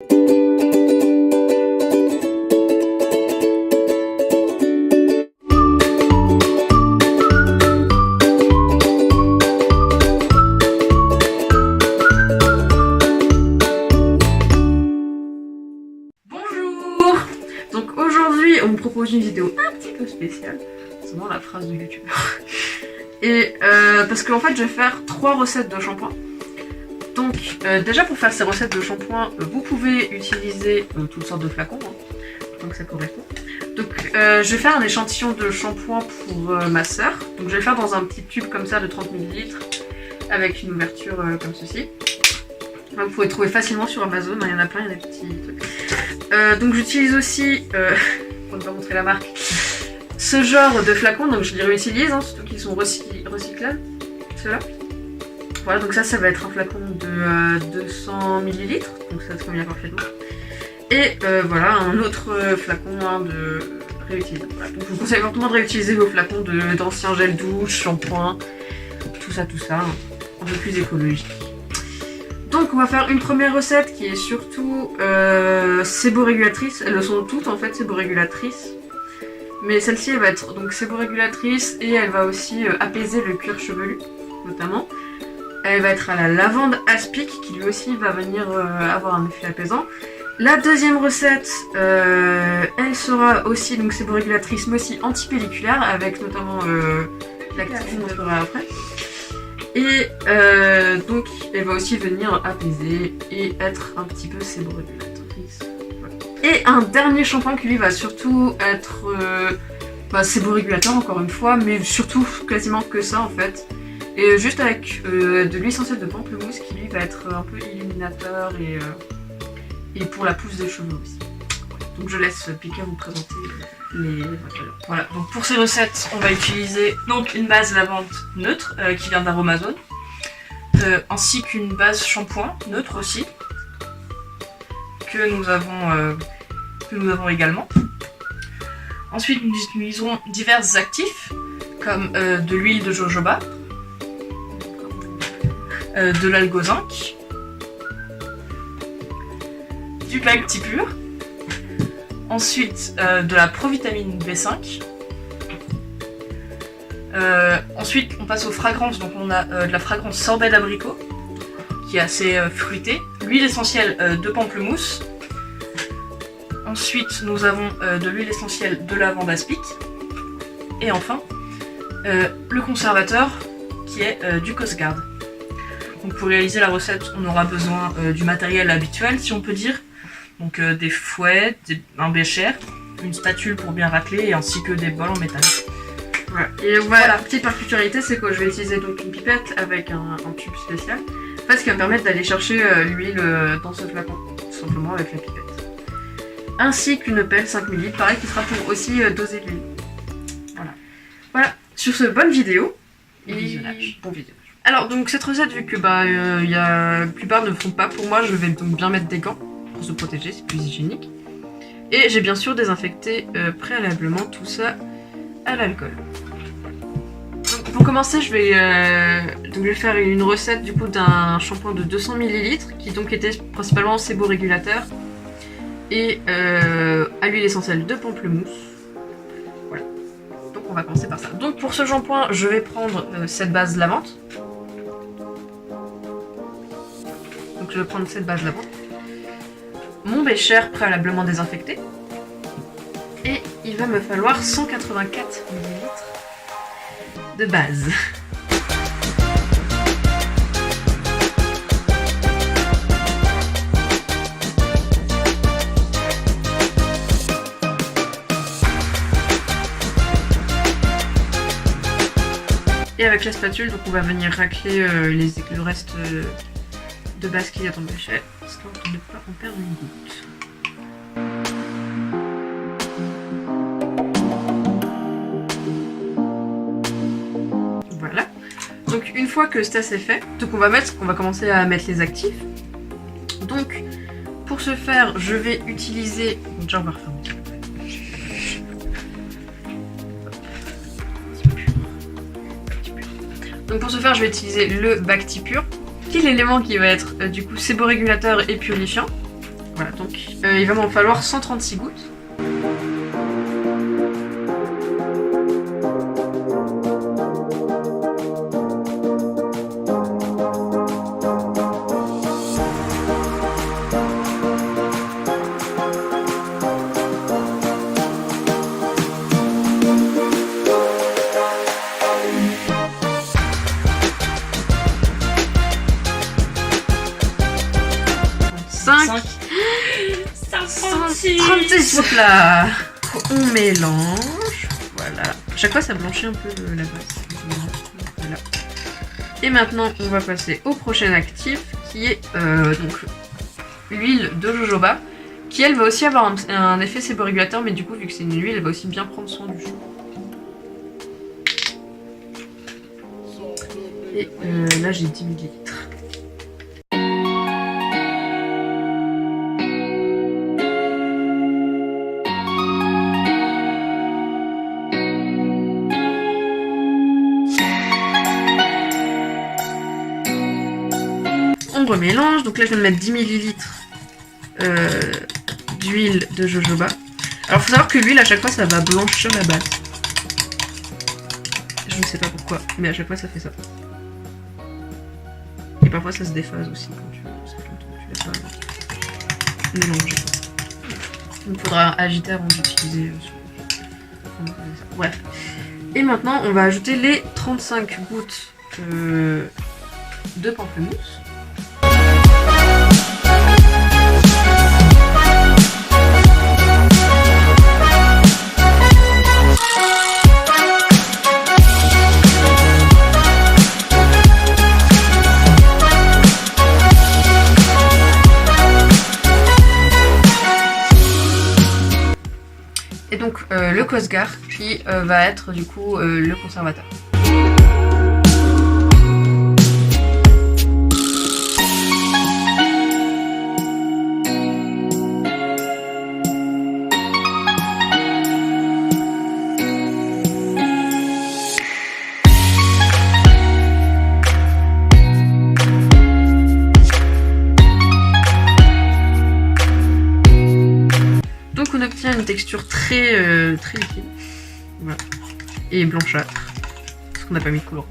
On me propose une vidéo un petit peu spéciale, c'est vraiment la phrase de youtubeur. Et parce qu'en fait je vais faire 3 recettes de shampoing. Donc déjà pour faire ces recettes de shampoing, vous pouvez utiliser toutes sortes de flacons, donc ça correspond. Donc je vais faire un échantillon de shampoing pour ma soeur. Donc je vais le faire dans un petit tube comme ça de 30 ml avec une ouverture comme ceci. Vous pouvez le trouver facilement sur Amazon, il y en a plein, il y a des petits trucs. Donc j'utilise aussi... pour ne pas montrer la marque, ce genre de flacons, donc je les réutilise, surtout qu'ils sont recyclables, ceux-là. Voilà, donc ça va être un flacon de 200 ml, donc ça se convient parfaitement. Et voilà, un autre flacon de réutilisable. Voilà, donc je vous conseille fortement de réutiliser vos flacons d'anciens gel douche, shampoing, tout ça, un peu plus écologique. Donc on va faire une première recette qui est surtout séborégulatrice. Elles le sont toutes en fait séborégulatrices. Mais celle-ci elle va être donc séborégulatrice et elle va aussi apaiser le cuir chevelu notamment. Elle va être à la lavande aspic qui lui aussi va venir avoir un effet apaisant. La deuxième recette, elle sera aussi donc séborégulatrice mais aussi antipelliculaire avec notamment l'actif qu'on montrera après. Et donc elle va aussi venir apaiser et être un petit peu séborégulatrice. Voilà. Et un dernier shampoing qui lui va surtout être séborégulateur encore une fois, mais surtout quasiment que ça en fait. Et juste avec de l'huile essentielle de pamplemousse qui lui va être un peu illuminateur et pour la pousse des cheveux aussi. Donc je laisse Pika vous présenter les matériaux. Voilà, donc pour ces recettes, on va utiliser donc une base lavande neutre qui vient d'Aromazone, ainsi qu'une base shampoing neutre aussi, que nous avons également. Ensuite, nous utiliserons divers actifs, comme de l'huile de jojoba, de l'algozinc, du bactipur, ensuite de la provitamine B5. Ensuite on passe aux fragrances, donc on a de la fragrance sorbet d'abricot qui est assez fruitée, l'huile essentielle de pamplemousse. Ensuite nous avons de l'huile essentielle de lavande aspic. Et enfin le conservateur qui est du Coast Guard. Donc pour réaliser la recette on aura besoin du matériel habituel si on peut dire. Donc des fouets, un bécher, une spatule pour bien racler ainsi que des bols en métal. Voilà. Et voilà, la petite particularité c'est que je vais utiliser donc une pipette avec un tube spécial. En fait ce qui va me permettre d'aller chercher l'huile dans ce flacon, tout simplement avec la pipette. Ainsi qu'une pelle 5 ml, pareil qui sera pour aussi doser l'huile. Voilà. Voilà, sur ce, bonne vidéo. Bon visionnage. Alors donc cette recette vu que la plupart ne font pas, pour moi je vais donc bien mettre des gants pour se protéger, c'est plus hygiénique. Et j'ai bien sûr désinfecté préalablement tout ça à l'alcool. Donc pour commencer je vais faire une recette du coup d'un shampoing de 200 ml qui donc était principalement séborégulateur et à l'huile essentielle de pamplemousse. Voilà. Donc on va commencer par ça. Donc pour ce shampoing je vais prendre cette base lavande. Donc je vais prendre cette base lavande. Mon bécher préalablement désinfecté et il va me falloir 184 ml de base. Et avec la spatule, donc on va venir racler le reste de base qu'il y a dans le bécher, histoire de ne pas en perdre une goutte. Voilà. Donc une fois que ça c'est fait, donc on va commencer à mettre les actifs. Donc pour ce faire, je vais utiliser. Déjà on va refaire un petit peu. Donc pour ce faire, je vais utiliser le Bactipur, qui est l'élément qui va être du coup séborégulateur et purifiant. Voilà, donc il va m'en falloir 136 gouttes. Cinq. 136 gouttes là. On mélange. Voilà. À chaque fois ça blanchit un peu la base. Voilà. Et maintenant on va passer au prochain actif qui est donc l'huile de jojoba, qui elle va aussi avoir un effet séborégulateur, mais du coup vu que c'est une huile elle va aussi bien prendre soin du chou. Et là j'ai 10 ml. On remélange, donc là je viens de mettre 10 ml d'huile de jojoba. Alors faut savoir que l'huile à chaque fois ça va blanchir la base. Je ne sais pas pourquoi, mais à chaque fois ça fait ça. Et parfois ça se déphase aussi quand tu laisses pas mélanger. Donc il faudra agiter avant d'utiliser. Bref. Et maintenant on va ajouter les 35 gouttes de pamplemousse. Et donc le Cosgar qui va être du coup le conservateur. Donc on obtient une texture très liquide, voilà, et blanchâtre, parce qu'on n'a pas mis de colorant.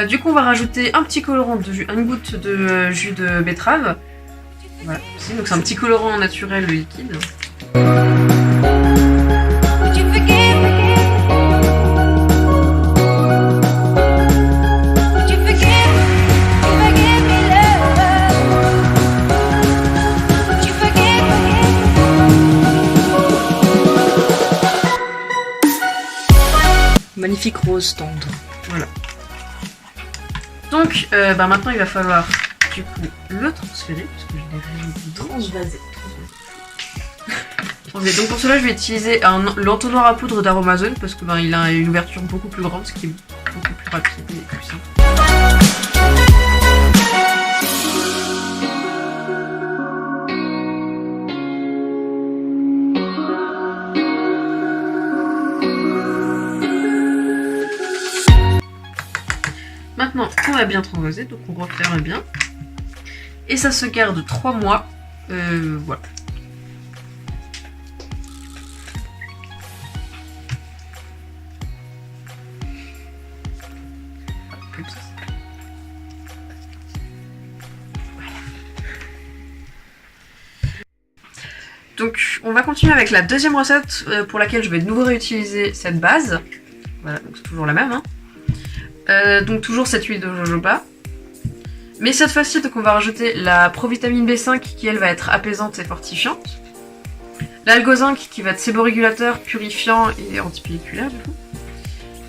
Du coup on va rajouter un petit colorant, une goutte de jus de betterave, voilà, donc c'est un petit colorant naturel liquide. Magnifique rose tendre. Voilà. Donc maintenant il va falloir du coup le transférer, parce que je l'ai réussi. Transvasé. Donc pour cela je vais utiliser l'entonnoir à poudre d'Aromazone, parce que il a une ouverture beaucoup plus grande, ce qui est beaucoup plus rapide et plus simple. Maintenant, on va bien transvaser, donc on referme bien. Et ça se garde 3 mois. Voilà. Comme ça. Voilà. Donc, on va continuer avec la deuxième recette pour laquelle je vais de nouveau réutiliser cette base. Voilà, donc c'est toujours la même, hein. Donc toujours cette huile de jojoba. Mais cette fois-ci, donc on va rajouter la provitamine B5 qui elle va être apaisante et fortifiante. L'algozinc qui va être séborégulateur, purifiant et antipelliculaire du coup.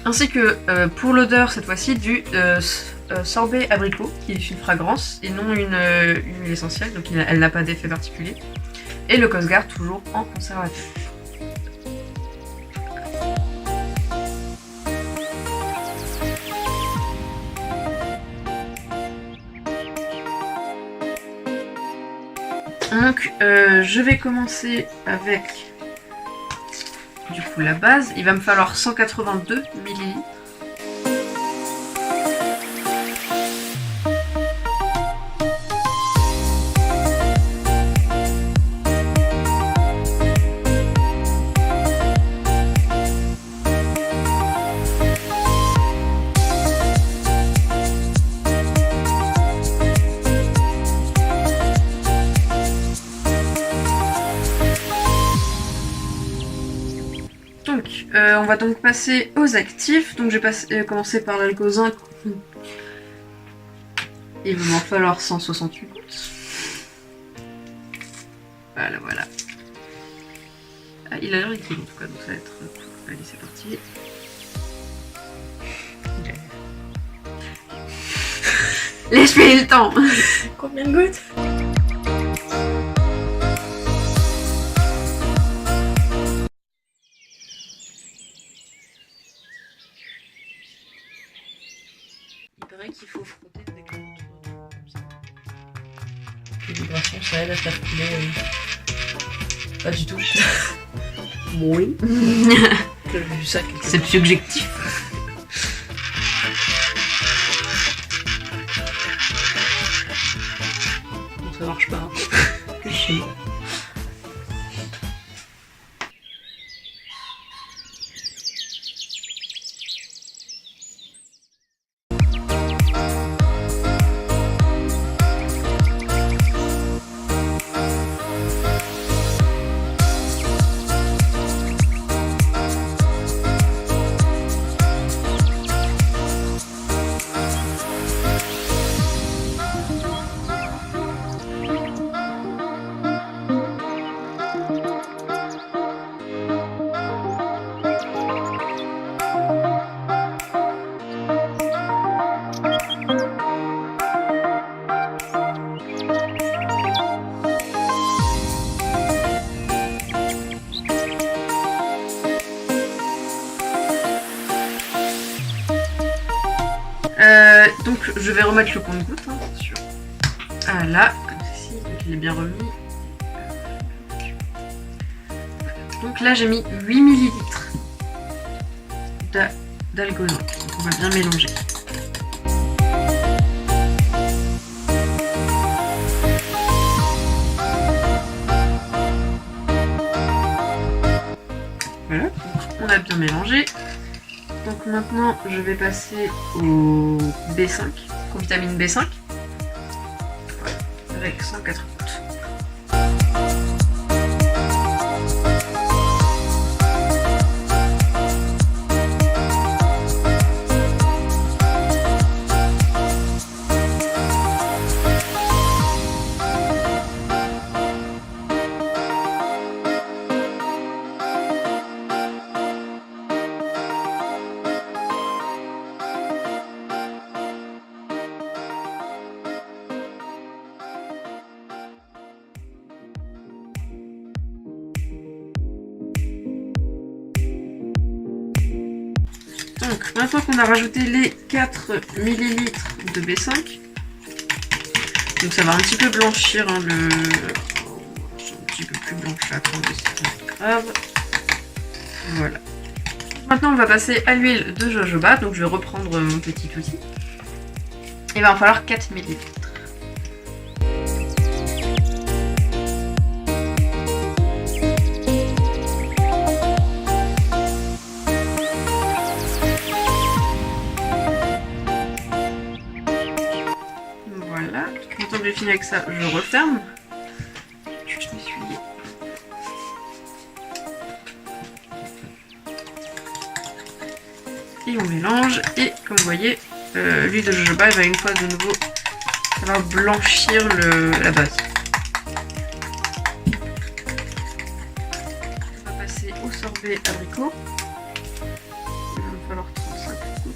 Ainsi que pour l'odeur cette fois-ci du sorbet abricot qui est une fragrance et non une huile essentielle, donc elle n'a pas d'effet particulier. Et le Cosgar toujours en conservateur. Donc je vais commencer avec du coup la base. Il va me falloir 182 ml. on va donc passer aux actifs. Donc je vais commencer par l'algozinc. Il va m'en falloir 168 gouttes. Voilà, voilà. Ah, il a l'air liquide en tout cas, donc ça va être cool. Allez, c'est parti. Laisse-moi le temps. Combien de gouttes? Il paraît qu'il faut frotter avec un autre comme ça. Les vibrations, ça aide à faire couler. Pas du tout. Oui. J'ai vu ça quelque C'est subjectif. Non, ça marche pas. Je sais. Donc je vais remettre le compte-gouttes, hein, bien sûr. Ah là, comme ceci, donc il est bien remis. Donc là j'ai mis 8 ml d'algozinc. Donc on va bien mélanger. Voilà, donc on a bien mélangé. Donc maintenant je vais passer au B5, au vitamine B5, voilà, avec 104 gouttes. Donc maintenant qu'on a rajouté les 4 ml de B5, donc ça va un petit peu blanchir hein, c'est un petit peu plus blanchâtre, mais c'est pas grave. Voilà. Maintenant on va passer à l'huile de jojoba, donc je vais reprendre mon petit outil. Il va en falloir 4 ml. Voilà, maintenant que j'ai fini avec ça, je referme. Je vais m'essuyer. Et on mélange, et comme vous voyez, l'huile de jojoba va une fois de nouveau, ça va blanchir la base. On va passer au sorbet abricot. Il va me falloir 35 gouttes.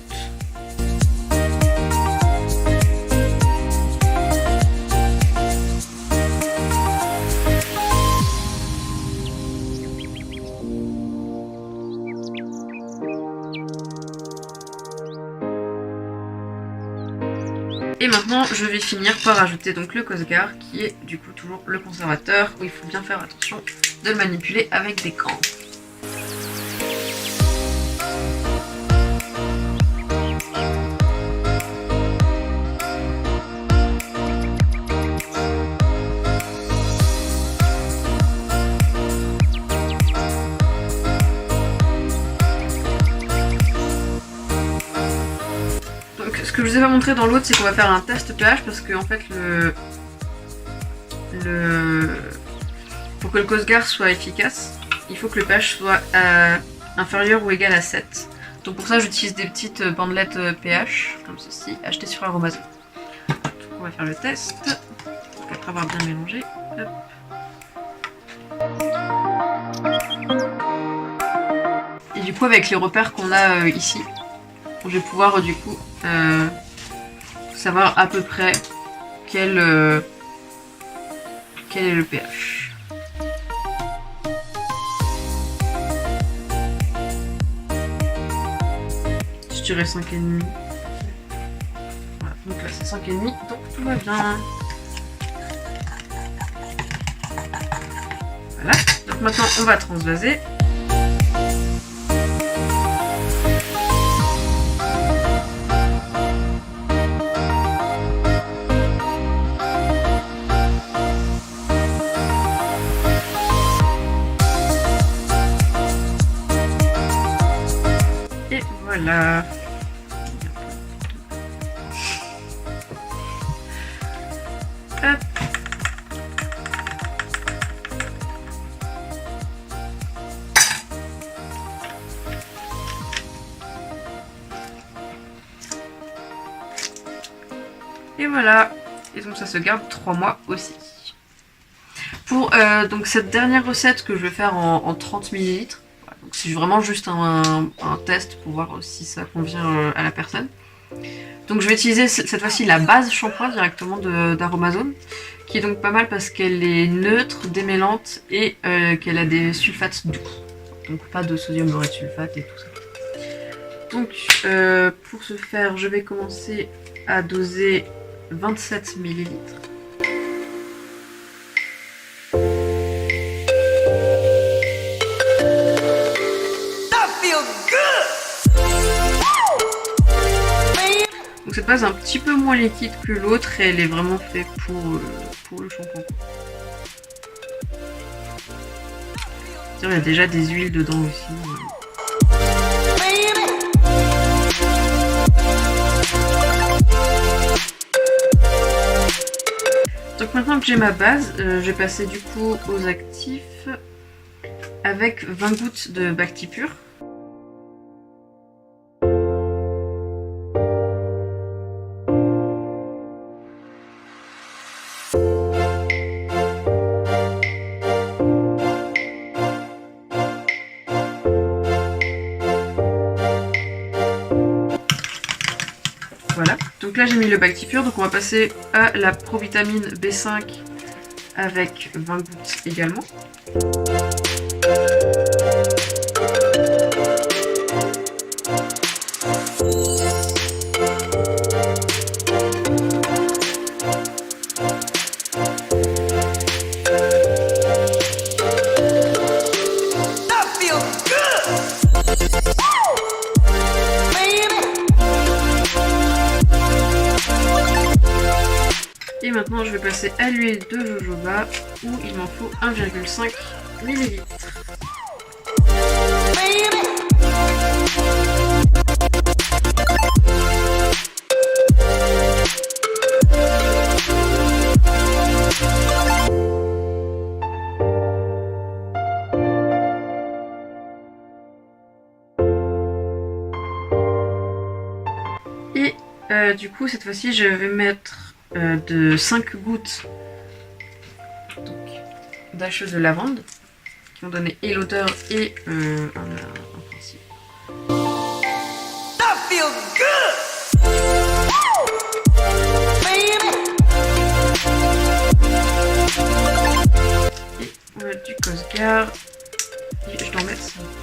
Et maintenant, je vais finir par ajouter donc le Cosgar, qui est du coup toujours le conservateur, où il faut bien faire attention de le manipuler avec des gants. Ce que je vous ai pas montré dans l'autre, c'est qu'on va faire un test pH parce que en fait pour que le Cosgar soit efficace, il faut que le pH soit inférieur ou égal à 7. Donc pour ça j'utilise des petites bandelettes pH, comme ceci, achetées sur Aromazone. Donc on va faire le test. Donc après avoir bien mélangé. Hop. Et du coup avec les repères qu'on a ici, je vais pouvoir du coup savoir à peu près quel est le pH. Je dirais 5,5. Voilà, donc là c'est 5,5, donc tout va bien. Voilà, donc maintenant on va transvaser. Voilà. Hop. Et voilà. Et donc ça se garde 3 mois aussi. Pour donc cette dernière recette que je vais faire en 30 ml. C'est vraiment juste un test pour voir si ça convient à la personne. Donc je vais utiliser cette fois-ci la base shampoing directement d'Aromazone, qui est donc pas mal parce qu'elle est neutre, démêlante et qu'elle a des sulfates doux. Donc pas de sodium laureth sulfate et tout ça. Donc pour ce faire, je vais commencer à doser 27 ml. Donc cette base est un petit peu moins liquide que l'autre et elle est vraiment faite pour le shampoing. Il y a déjà des huiles dedans aussi. Donc maintenant que j'ai ma base, je vais passer du coup aux actifs avec 20 gouttes de Bactipur. Voilà, donc là j'ai mis le Bactipur, donc on va passer à la provitamine B5 avec 20 gouttes également. Et maintenant je vais passer à l'huile de jojoba où il m'en faut 1,5 ml. Et du coup cette fois-ci je vais mettre de 5 gouttes d'HE de lavande qui vont donner et l'odeur et un principe. That feels good! Et on a du Cosgar et je dois en mettre 5 gouttes.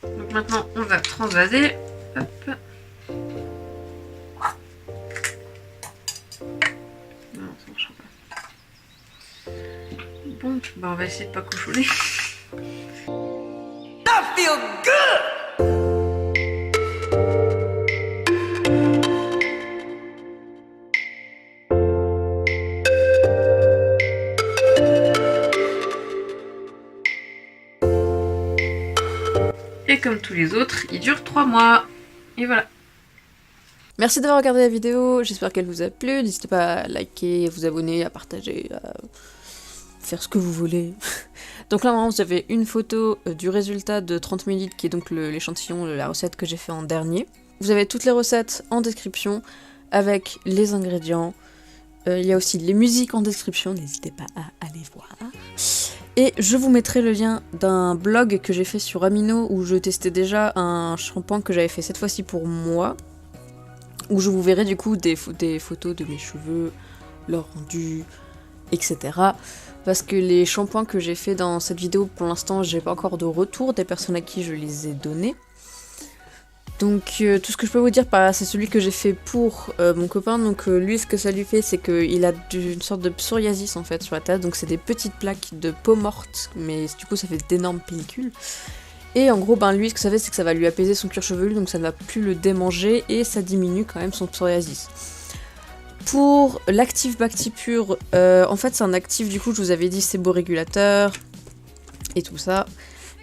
Donc maintenant on va transvaser. Hop. Non, ça marchera pas. Bon, bah on va essayer de pas cochonner. That feels good! Et comme tous les autres, il dure 3 mois. Et voilà. Merci d'avoir regardé la vidéo, j'espère qu'elle vous a plu. N'hésitez pas à liker, à vous abonner, à partager, à faire ce que vous voulez. Donc là, vraiment, vous avez une photo du résultat de 30 ml, qui est donc l'échantillon, la recette que j'ai fait en dernier. Vous avez toutes les recettes en description, avec les ingrédients. Il y a aussi les musiques en description, n'hésitez pas à aller voir. Et je vous mettrai le lien d'un blog que j'ai fait sur Amino, où je testais déjà un shampoing que j'avais fait cette fois-ci pour moi, où je vous verrai du coup des photos de mes cheveux, leur rendu, etc. Parce que les shampoings que j'ai fait dans cette vidéo, pour l'instant, j'ai pas encore de retour des personnes à qui je les ai donnés. Donc tout ce que je peux vous dire, c'est celui que j'ai fait pour mon copain. Donc lui, ce que ça lui fait, c'est qu'il a une sorte de psoriasis en fait sur la tête. Donc c'est des petites plaques de peau morte, mais du coup ça fait d'énormes pellicules. Et en gros, lui, ce que ça fait, c'est que ça va lui apaiser son cuir chevelu, donc ça ne va plus le démanger, et ça diminue quand même son psoriasis. Pour l'actif Bactipure, en fait c'est un actif, du coup je vous avais dit séborégulateur, et tout ça.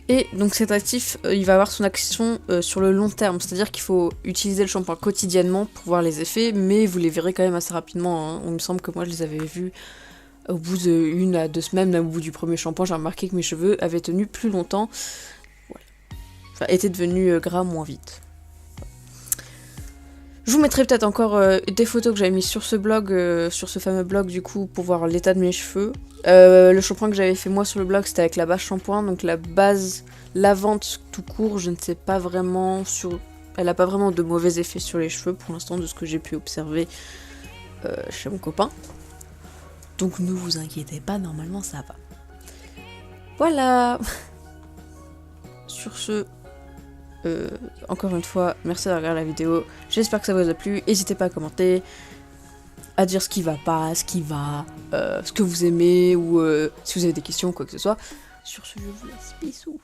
Et donc cet actif, il va avoir son action sur le long terme, c'est-à-dire qu'il faut utiliser le shampoing quotidiennement pour voir les effets, mais vous les verrez quand même assez rapidement, hein. Il me semble que moi je les avais vus au bout d'1 à 2 semaines, même au bout du premier shampoing, j'ai remarqué que mes cheveux avaient tenu plus longtemps. Était devenu gras moins vite. Je vous mettrai peut-être encore des photos que j'avais mises sur ce blog, sur ce fameux blog du coup, pour voir l'état de mes cheveux. Le shampoing que j'avais fait moi sur le blog, c'était avec la base shampoing, donc la base lavante tout court, je ne sais pas vraiment elle a pas vraiment de mauvais effets sur les cheveux pour l'instant, de ce que j'ai pu observer chez mon copain. Donc ne vous inquiétez pas, normalement ça va. Voilà. Sur ce, encore une fois, merci d'avoir regardé la vidéo, j'espère que ça vous a plu, n'hésitez pas à commenter, à dire ce qui va pas, ce qui va, ce que vous aimez, ou si vous avez des questions, quoi que ce soit. Sur ce, je vous laisse, bisous.